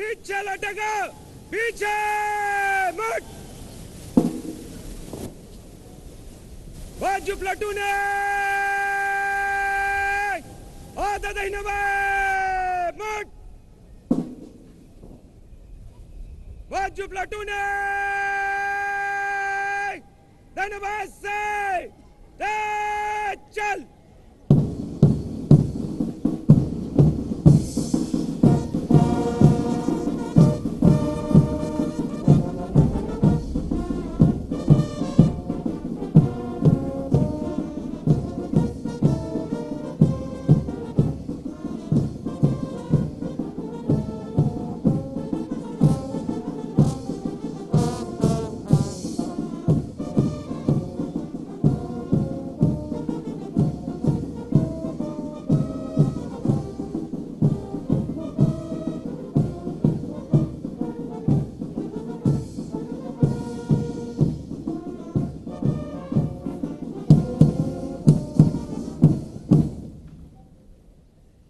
पीछे लटका, पीछे मुड़। बाजू प्लाटून है, आधा दाहिना बाएं, मुड़। बाजू प्लाटून है, दाहिना बाएं से, चल।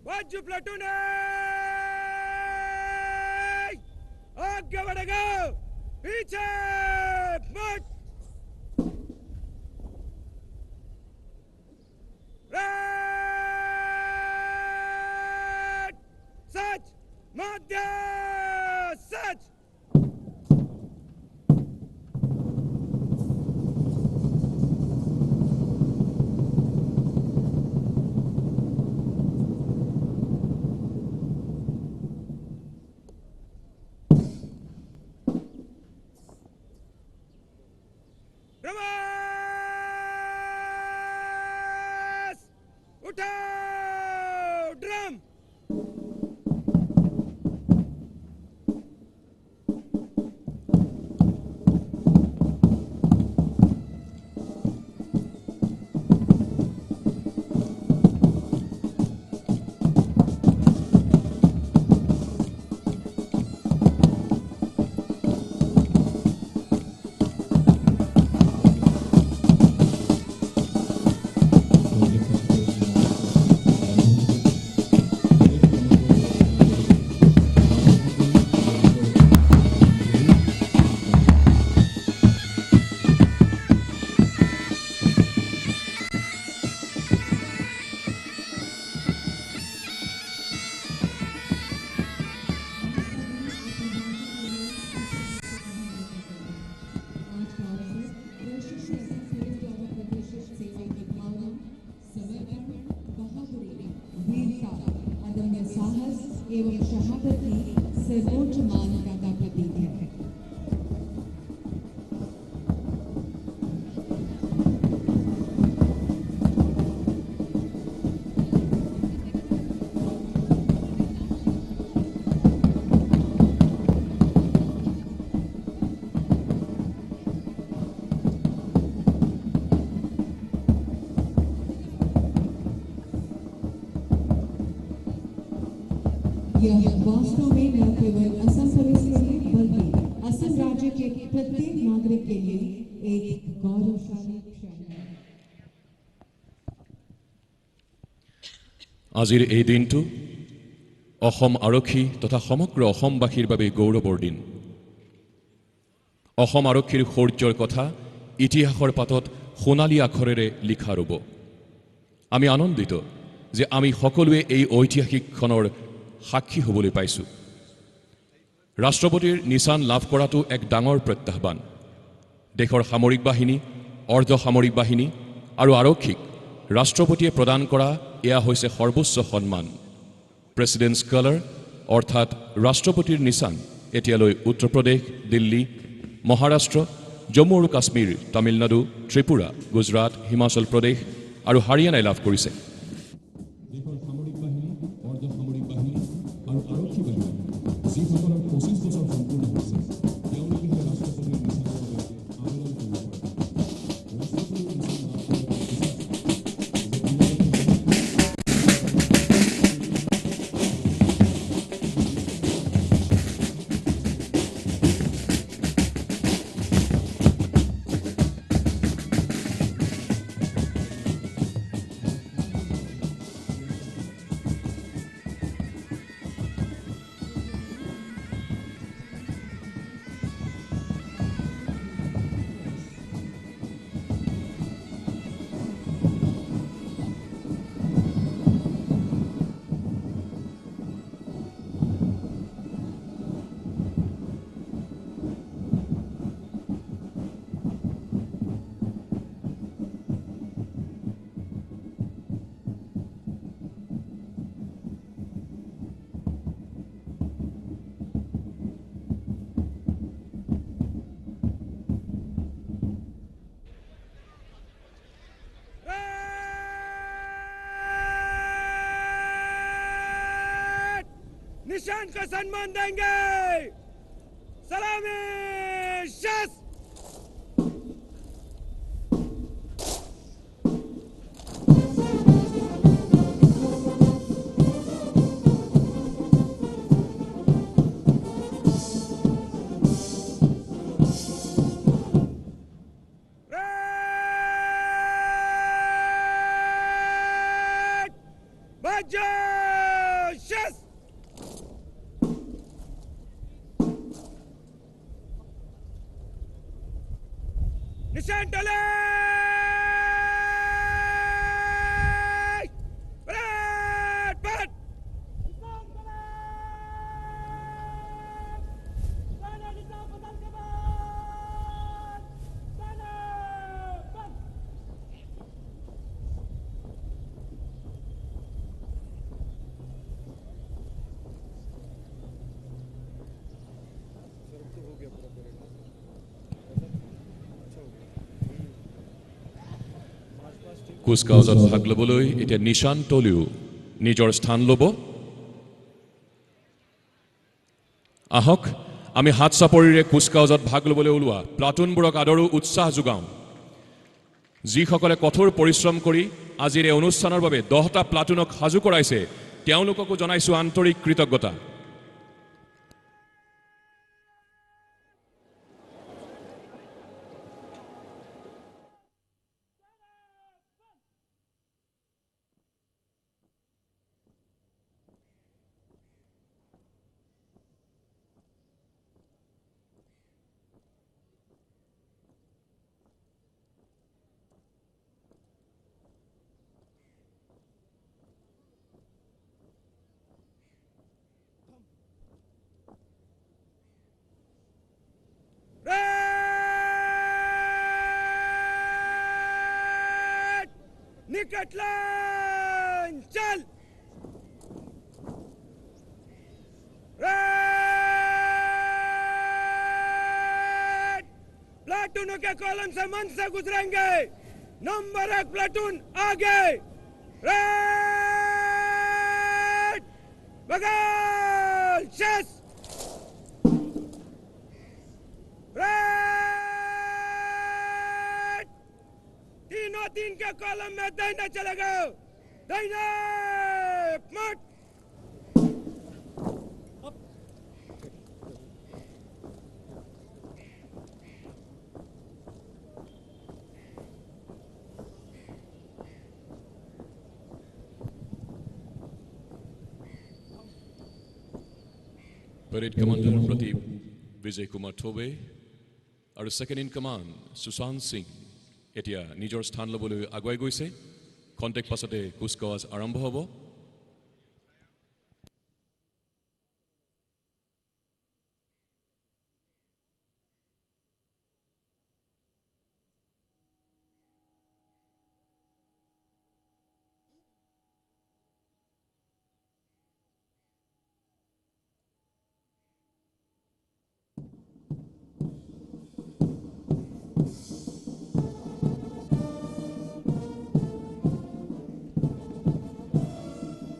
बाजू प्लाटून है, आगे बढ़ेगा, पीछे मुड़। राइट, सच, मध्य, सच। उठाओ ड्रम। एवं शहादत की सर्वोच्च मान्यता का प्रतीक है। यह वास्तव में न केवल असम पुलिस के लिए बल्कि असम राज्य के प्रत्येक नागरिक के लिए एक गौरवशाली क्षण है। আজিৰ এই দিনটো অসম আৰক্ষী তথা সমগ্ৰ অসমবাসীৰ বাবে গৌৰৱৰ দিন। অসম আৰক্ষীৰ শৌৰ্যৰ কথা ইতিহাসৰ পাতত সোণালী আখৰেৰে লিখা ৰ'ব। আমি আনন্দিত যে আমি সকলোৱে এই ঐতিহাসিক ক্ষণৰ সাক্ষী হ'বলৈ পাইছোঁ। ৰাষ্ট্ৰপতিৰ নিচান লাভ কৰাটো এক ডাঙৰ প্ৰত্যাহ্বান। দেশৰ সামৰিক বাহিনী, অৰ্ধ সামৰিক বাহিনী আৰু আৰক্ষীক ৰাষ্ট্ৰপতিয়ে প্ৰদান কৰা এয়া হৈছে সৰ্বোচ্চ সন্মান। প্ৰেচিডেণ্টছ কালাৰ অৰ্থাৎ ৰাষ্ট্ৰপতিৰ নিচান এতিয়ালৈ উত্তৰ প্ৰদেশ, দিল্লী, মহাৰাষ্ট্ৰ, জম্মু আৰু কাশ্মীৰ, তামিলনাডু, ত্ৰিপুৰা, গুজৰাট, হিমাচল প্ৰদেশ আৰু হাৰিয়ানাই লাভ কৰিছে। निशान का सम्मान देंगे। सलामी शस। Shas. निशान टले। पलट पलट। निशान टले। साना निशान बदल के बाद। साना बंद। কুচকাৱাজত ভাগ ল'বলৈ এতিয়া নিশান টলিও নিজৰ স্থান ল'ব। আহক আমি হাত চাপৰিৰে কুচকাৱাজত ভাগ ল'বলৈ ওলোৱা প্লাটুনবোৰক আদৰো উৎসাহ যোগাওঁ। যিসকলে কঠোৰ পৰিশ্ৰম কৰি আজিৰ এই অনুষ্ঠানৰ বাবে 10টা প্লাটুনক সাজু কৰাইছে তেওঁলোককো জনাইছোঁ আন্তৰিক কৃতজ্ঞতা। निकटलन चल। प्लाटूनों के कॉलम से मन से गुजरेंगे। नंबर 1 प्लाटून आगे। बगल शस। तीनों 3 के कॉलम में दाहिने चलेगा। दाहिने मट। Parade Commander Pradeep Vijay Kumar Thobe আৰু Second in Command Sushant Singh এতিয়া নিজৰ স্থান ল'বলৈ আগুৱাই গৈছে। খন্তেক পাছতে কুচকাৱাজ আৰম্ভ হ'ব।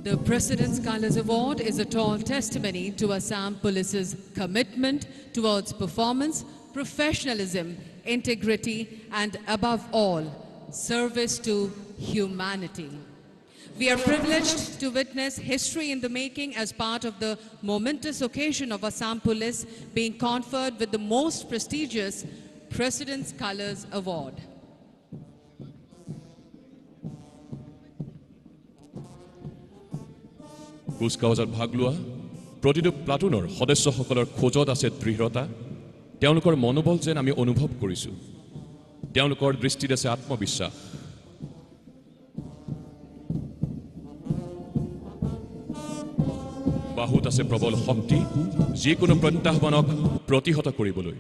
The President's Colors Award is a tall testimony to Assam Police's commitment towards performance, professionalism, integrity, and above all, service to humanity. We are privileged to witness history in the making as part of the momentous occasion of Assam Police being conferred with the most prestigious President's Colors Award. কুচকাৱাজত ভাগ লোৱা প্ৰতিটো প্লাটুনৰ সদস্যসকলৰ খোজত আছে দৃঢ়তা। তেওঁলোকৰ মনোবল যেন আমি অনুভৱ কৰিছোঁ। তেওঁলোকৰ দৃষ্টিত আছে আত্মবিশ্বাস। বাহুত আছে প্ৰবল শক্তি যিকোনো প্ৰত্যাহ্বানক প্ৰতিহত কৰিবলৈ।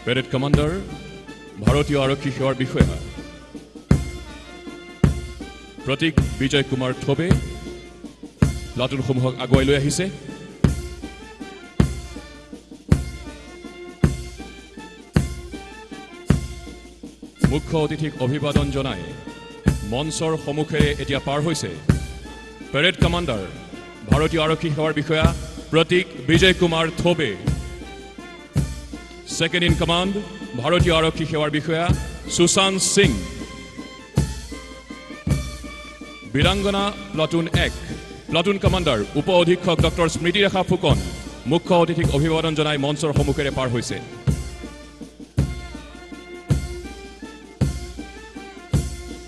পেৰেড কমাণ্ডাৰ ভাৰতীয় আৰক্ষী সেৱাৰ বিষয়া প্ৰতীক বিজয় কুমাৰ থোবে প্লাটুনসমূহক আগুৱাই লৈ আহিছে। মুখ্য অতিথিক অভিবাদন জনাই মঞ্চৰ সন্মুখেৰে এতিয়া পাৰ হৈছে পেৰেড কমাণ্ডাৰ ভাৰতীয় আৰক্ষী সেৱাৰ বিষয়া Pratik Bijay Kumar Thobe, second in command ভাৰতীয় আৰক্ষী সেৱাৰ বিষয়া Sushant Singh, Birangana platoon 1 platoon commander উপ অধীক্ষক ডক্টৰ স্মৃতিৰেখা ফুকন মুখ্য অতিথিক অভিবাদন জনাই মঞ্চৰ সন্মুখেৰে পাৰ হৈছে।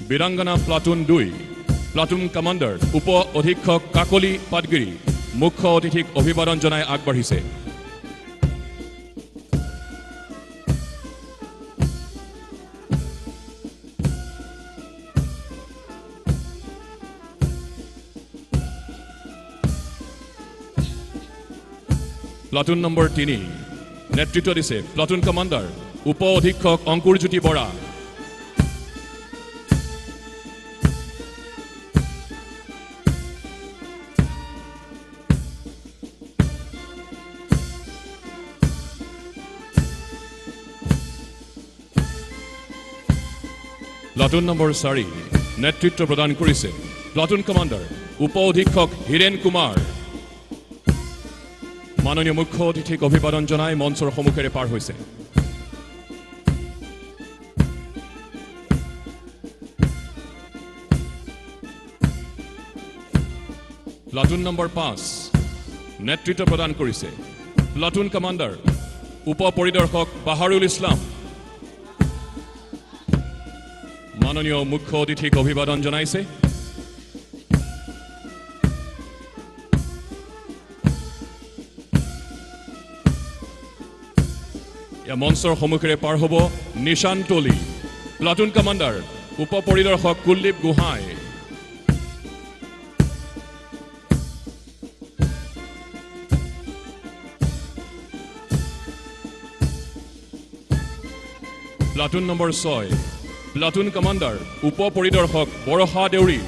বীৰাংগনা প্লাটুন 2 প্লাটুন কমাণ্ডাৰ উপ অধীক্ষক কাকলি পাটগিৰি মুখ্য অতিথিক অভিবাদন জনাই আগবাঢ়িছে। প্লাটুন নম্বৰ 3 নেতৃত্ব দিছে প্লাটুন কমাণ্ডাৰ উপ অধীক্ষক অংকুৰজ্যোতি বৰা। প্লাটুন নম্বৰ 4 নেতৃত্ব প্ৰদান কৰিছে প্লাটুন কমাণ্ডাৰ উপ অধীক্ষক হীৰেণ কুমাৰ। মাননীয় মুখ্য অতিথিক অভিবাদন জনাই মঞ্চৰ সন্মুখেৰে পাৰ হৈছে। প্লাটুন নম্বৰ 5 নেতৃত্ব প্ৰদান কৰিছে প্লাটুন কমাণ্ডাৰ উপ পৰিদৰ্শক বাহাৰুল ইছলাম। মাননীয় মুখ্য অতিথিক অভিবাদন জনাইছে। মঞ্চৰ সন্মুখেৰে পাৰ হ'ব নিশান টলি প্লাটুন কমাণ্ডাৰ উপ পৰিদৰ্শক Kuldeep Gohain. Platoon number 6 platoon commander উপ পৰিদৰ্শক বৰষা দেউৰী।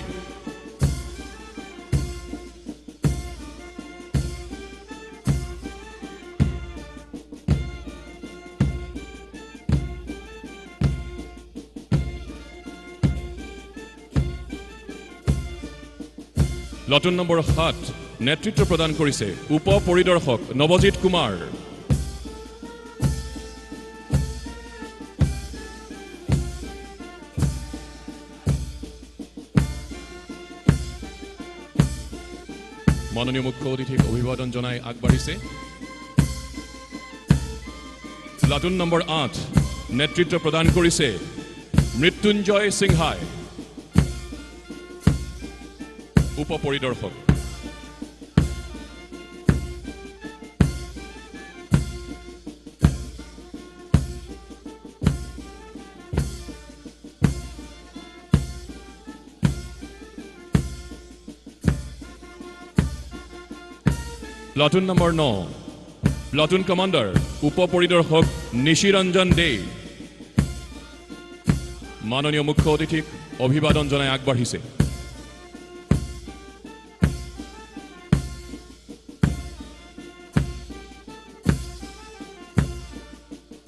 প্লাটুন নম্বৰ 7 নেতৃত্ব প্ৰদান কৰিছে উপ পৰিদৰ্শক নৱজিৎ কুমাৰ। মাননীয় মুখ্য অতিথিক অভিবাদন জনাই আগবাঢ়িছে। প্লাটুন নম্বৰ 8 নেতৃত্ব প্ৰদান কৰিছে মৃত্যুঞ্জয় সিংহাই উপ পৰিদৰ্শক। প্লাটুন নম্বৰ 9 প্লাটুন কমাণ্ডাৰ উপ পৰিদৰ্শক নিশিৰঞ্জন দে মাননীয় মুখ্য অতিথিক অভিবাদন জনাই আগবাঢ়িছে।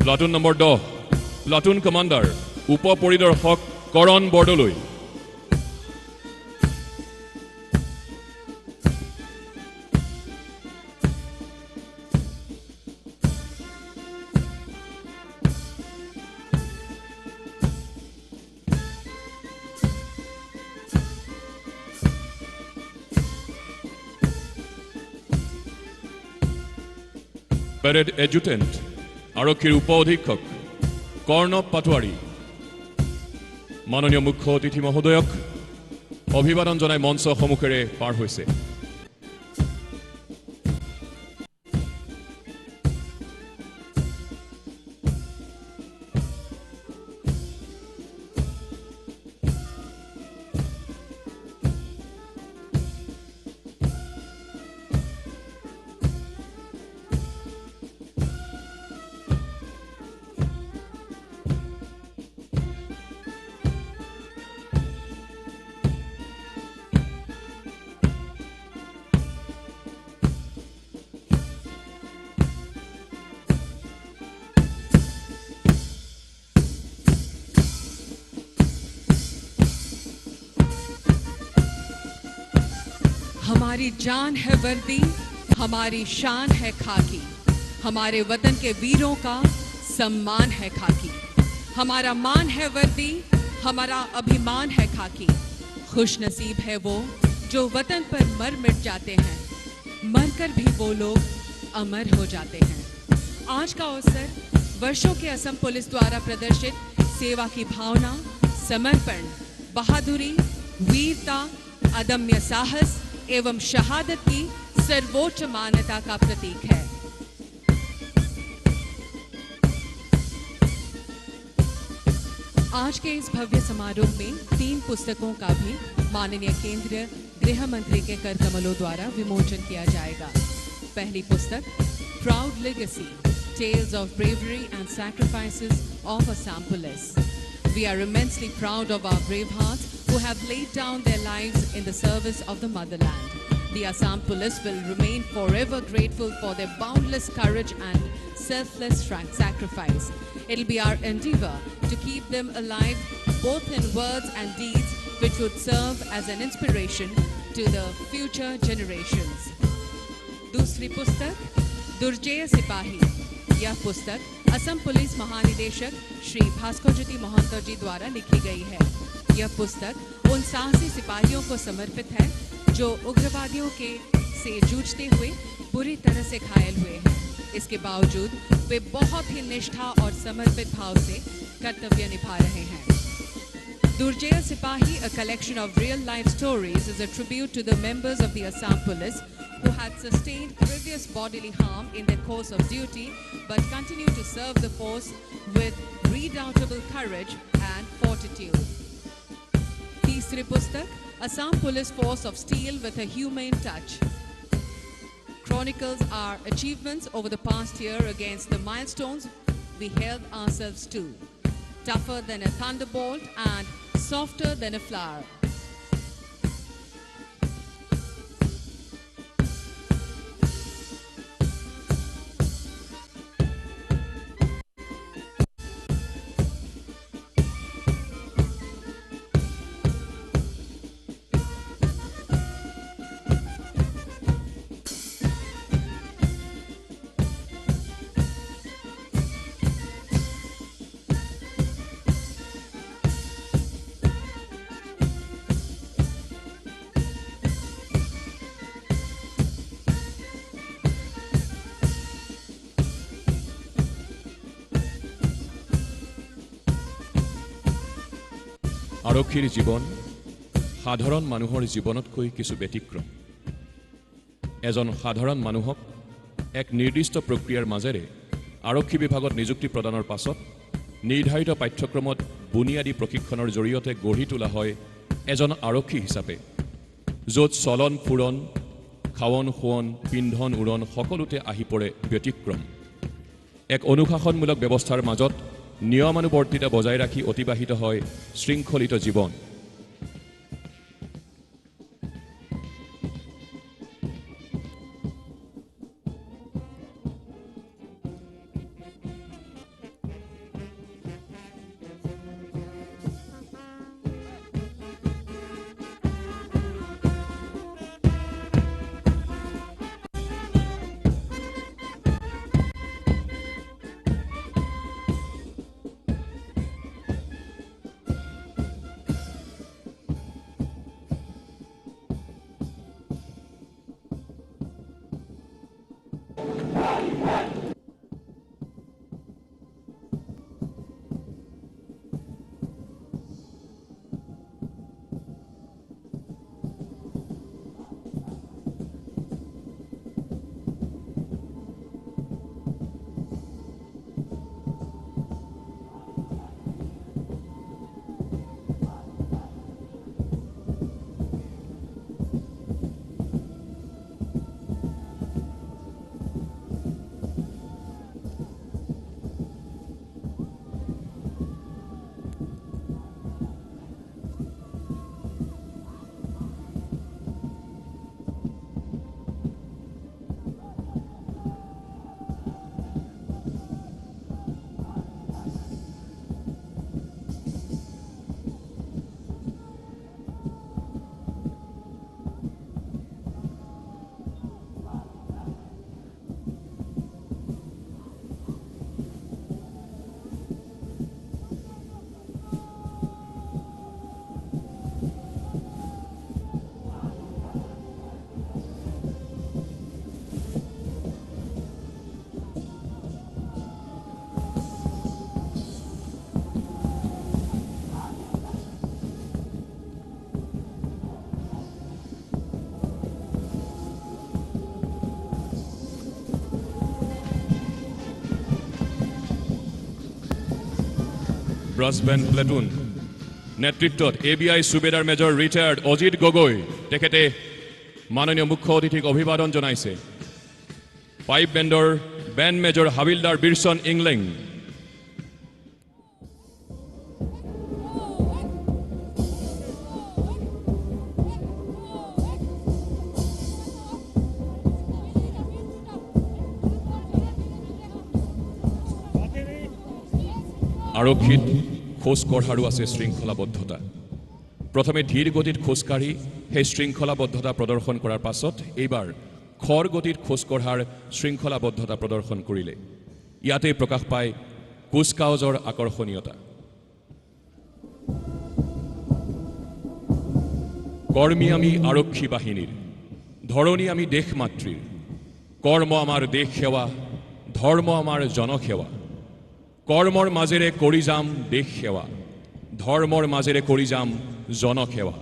প্লাটুন নম্বৰ 10 প্লাটুন কমাণ্ডাৰ উপ পৰিদৰ্শক কৰণ বৰদলৈ। পেৰেড এডজুটেণ্ট আৰক্ষীৰ উপ অধীক্ষক কৰ্ণৱ পাটোৱাৰী মাননীয় মুখ্য অতিথি মহোদয়ক অভিবাদন জনাই মঞ্চ সন্মুখেৰে পাৰ হৈছে। हमारी जान है वर्दी, हमारी शान है खाकी, हमारे वतन के वीरों का सम्मान है खाकी। हमारा मान है वर्दी, हमारा अभिमान है खाकी। खुश नसीब है वो जो वतन पर मर मिट जाते हैं, मरकर भी वो लोग अमर हो जाते हैं। आज का अवसर वर्षों के असम पुलिस द्वारा प्रदर्शित सेवा की भावना, समर्पण, बहादुरी, वीरता, अदम्य साहस एवं शहादत की सर्वोच्च मान्यता का प्रतीक है। आज के इस भव्य समारोह में 3 पुस्तकों का भी माननीय केंद्रीय गृह मंत्री के कर कमलों द्वारा विमोचन किया जाएगा। पहली पुस्तक proud legacy, tales of bravery and sacrifices of Assam police. We are immensely proud of our brave hearts who have laid down their lives in the service of the motherland. The Assam Police will remain forever grateful for their boundless courage and selfless sacrifice. It'll be our endeavor to keep them alive both in words and deeds, which would serve as an inspiration to the future generations. दूसरी पुस्तक दुर्जय सिपाही। यह पुस्तक Assam police महानिदेशक श्री भास्कर ज्योति महंतो जी द्वारा लिखी गई है। यह पुस्तक उन साहसी सिपाहियों को समर्पित है जो उग्रवादियों से जूझते हुए बुरी तरह से घायल हुए हैं। इसके बावजूद वे बहुत ही निष्ठा और समर्पित भाव से कर्तव्य निभा रहे हैं। Durjaya Sipahi, a collection of real-life stories, is a tribute to the members of the Assam Police who had sustained grievous bodily harm in their course of duty but continue to serve the force with redoubtable courage and fortitude. तीसरी पुस्तक Assam Police Force of Steel with a Humane Touch chronicles our achievements over the past year against the milestones we held ourselves to. Tougher than a thunderbolt and softer than a flower. আৰক্ষীৰ জীৱন সাধাৰণ মানুহৰ জীৱনতকৈ কিছু ব্যতিক্ৰম। এজন সাধাৰণ মানুহক এক নিৰ্দিষ্ট প্ৰক্ৰিয়াৰ মাজেৰে আৰক্ষী বিভাগত নিযুক্তি প্ৰদানৰ পাছত নিৰ্ধাৰিত পাঠ্যক্ৰমত বুনিয়াদী প্ৰশিক্ষণৰ জৰিয়তে গঢ়ি তোলা হয় এজন আৰক্ষী হিচাপে, য'ত চলন ফুৰণ, খাৱন খোৱন, পিন্ধন উৰণ সকলোতে আহি পৰে ব্যতিক্ৰম। এক অনুশাসনমূলক ব্যৱস্থাৰ মাজত নিয়মানুবৰ্তিতা বজাই ৰাখি অতিবাহিত হয় শৃংখলিত জীৱন। ব্ৰাছ বেণ্ড প্লেটুন নেতৃত্বত ABI সুবেদাৰ মেজৰ ৰিটায়াৰ্ড অজিত গগৈ তেখেতে মাননীয় মুখ্য অতিথিক অভিবাদন জনাইছে পাইপ বেণ্ডৰ বেণ্ড মেজৰ হাবিলদাৰ বিৰচন ইংলেং আৰক্ষীত খোজ কঢ়াৰো আছে শৃংখলাবদ্ধতা প্ৰথমে ধীৰ গতিত খোজকাঢ়ি সেই শৃংখলাবদ্ধতা প্ৰদৰ্শন কৰাৰ পাছত এইবাৰ খৰ গতিত খোজ কঢ়াৰ শৃংখলাবদ্ধতা প্ৰদৰ্শন কৰিলে ইয়াতে প্ৰকাশ পায় কুচকাৱাজৰ আকৰ্ষণীয়তা কৰ্মী আমি আৰক্ষী বাহিনীৰ ধৰণী আমি দেশ মাতৃৰ কৰ্ম আমাৰ দেশ সেৱা ধৰ্ম আমাৰ জনসেৱা কৰ্মৰ মাজেৰে কৰি যাম দেশ সেৱা ধৰ্মৰ মাজেৰে কৰি যাম জনসেৱা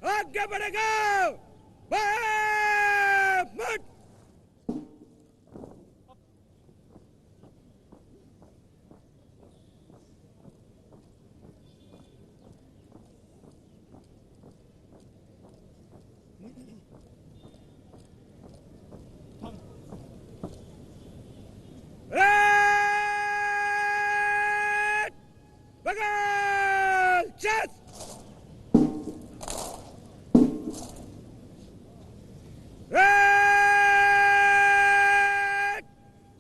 आगे बढ़ेगा मत बगल चस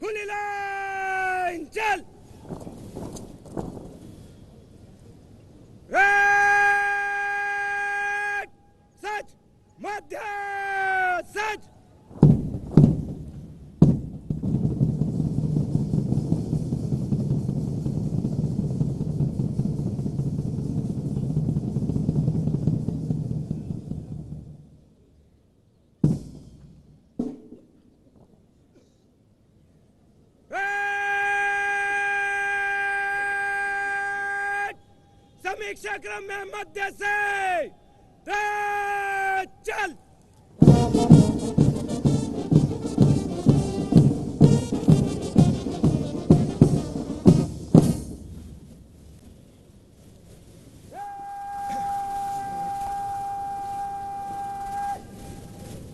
खुली लाइन चल सच मध्य सच समीक्षा क्रम में मध्य से चल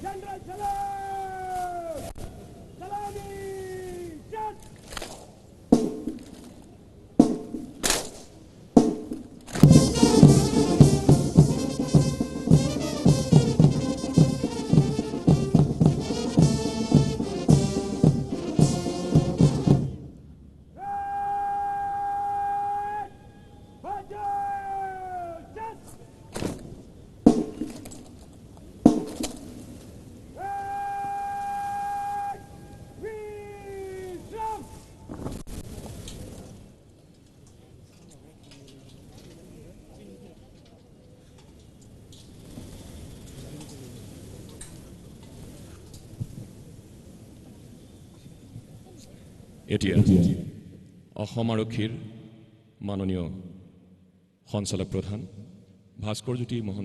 जनरल चलो सलामी चल এতিয়া অসম আৰক্ষীৰ মাননীয় সঞ্চালক প্ৰধান ভাস্কৰ জ্যোতি মোহন